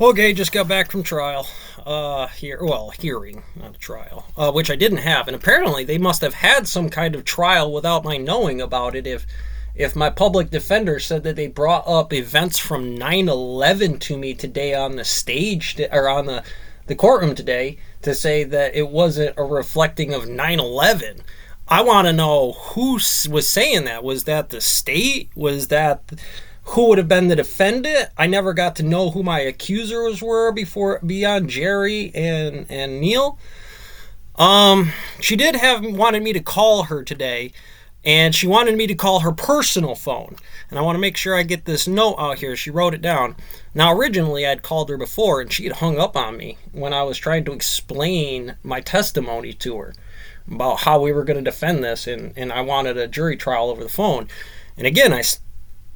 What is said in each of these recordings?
Okay, just got back from trial. Hearing, not a trial, which I didn't have, and apparently they must have had some kind of trial without my knowing about it. If my public defender said that they brought up events from 9/11 to me today on the stage or on the courtroom today to say that it wasn't a reflecting of 9/11. I want to know who was saying that. Was that the state? Was that who would have been the defendant? I never got to know who my accusers were beyond Jerry and Neil. She did have wanted me to call her today, and she wanted me to call her personal phone. And I want to make sure I get this note out here. She wrote it down. Now, originally, I'd called her before, and she had hung up on me when I was trying to explain my testimony to her about how we were going to defend this, and I wanted a jury trial over the phone. And again, I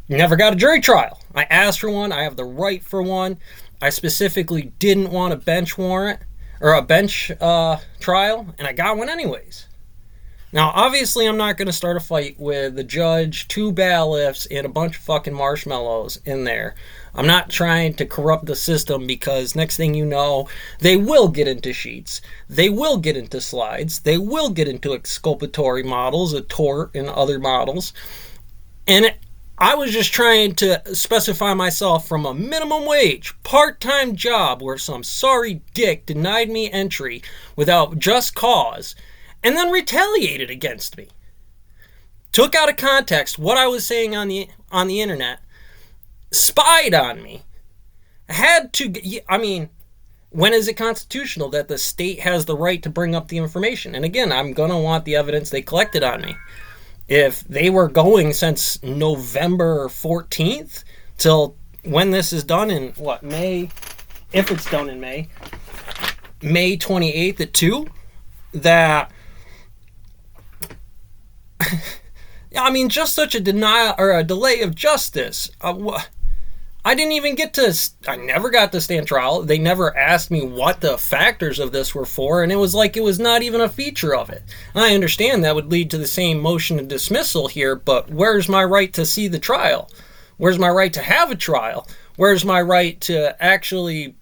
never got a jury trial. I asked for one. I have the right for one. I specifically didn't want a bench warrant or a bench trial, and I got one anyways. Now, obviously, I'm not going to start a fight with the judge, 2 bailiffs, and a bunch of fucking marshmallows in there. I'm not trying to corrupt the system, because next thing you know, they will get into sheets. They will get into slides. They will get into exculpatory models, a tort, and other models. And I was just trying to specify myself from a minimum wage, part-time job where some sorry dick denied me entry without just cause, and then retaliated against me. Took out of context what I was saying on the internet, spied on me, when is it constitutional that the state has the right to bring up the information? And again, I'm going to want the evidence they collected on me. If they were going since November 14th till when this is done in May, if it's done in May 28th at 2, that just such a denial or a delay of justice. I never got to stand trial. They never asked me what the factors of this were for, and it was like it was not even a feature of it. And I understand that would lead to the same motion of dismissal here, but where's my right to see the trial? Where's my right to have a trial? Where's my right to actually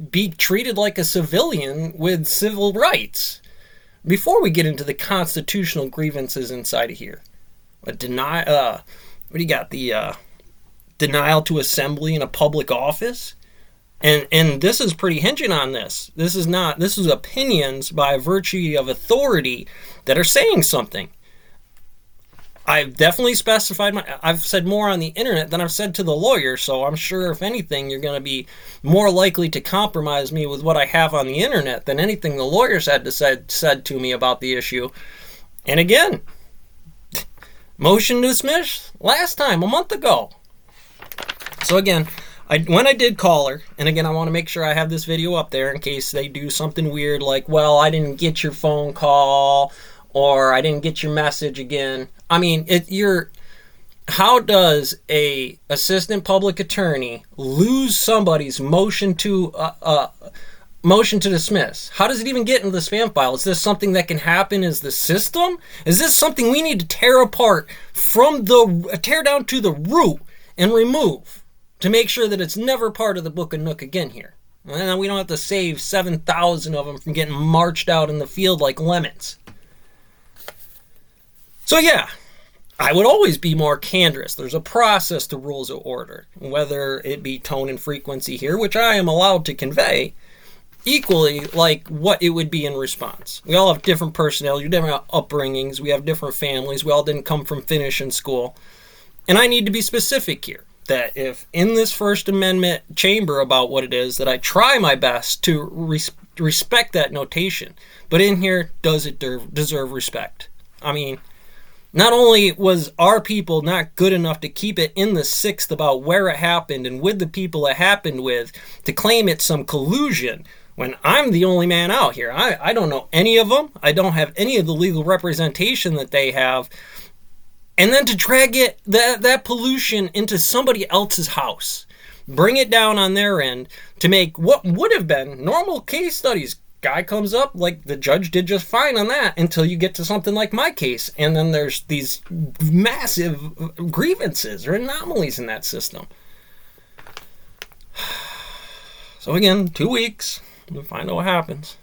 be treated like a civilian with civil rights? Before we get into the constitutional grievances inside of here, what do you got? The denial to assembly in a public office, and this is pretty hinging on this. This is opinions by virtue of authority that are saying something. I've definitely specified I've said more on the internet than I've said to the lawyer, so I'm sure if anything you're going to be more likely to compromise me with what I have on the internet than anything the lawyers had to said to me about the issue. And again, motion to dismiss last time, a month ago. So again, when I did call her, and again, I want to make sure I have this video up there in case they do something weird like, well, I didn't get your phone call, or I didn't get your message again. How does a assistant public attorney lose somebody's motion to dismiss? How does it even get into the spam file? Is this something that can happen as the system? Is this something we need to tear apart tear down to the root and remove to make sure that it's never part of the Book of Nook again here? And then we don't have to save 7,000 of them from getting marched out in the field like lemons. So yeah, I would always be more candorous. There's a process to rules of order, whether it be tone and frequency here, which I am allowed to convey, equally like what it would be in response. We all have different personalities, different upbringings, we have different families, we all didn't come from finishing school. And I need to be specific here, that if in this First Amendment chamber about what it is, that I try my best to respect that notation. But in here, does it deserve respect? Not only was our people not good enough to keep it in the 6th about where it happened and with the people it happened with to claim it's some collusion, when I'm the only man out here. I don't know any of them. I don't have any of the legal representation that they have. And then to drag that pollution into somebody else's house, bring it down on their end to make what would have been normal case studies. Guy comes up, like the judge did just fine on that, until you get to something like my case. And then there's these massive grievances or anomalies in that system. So again, 2 weeks. We'll find out what happens.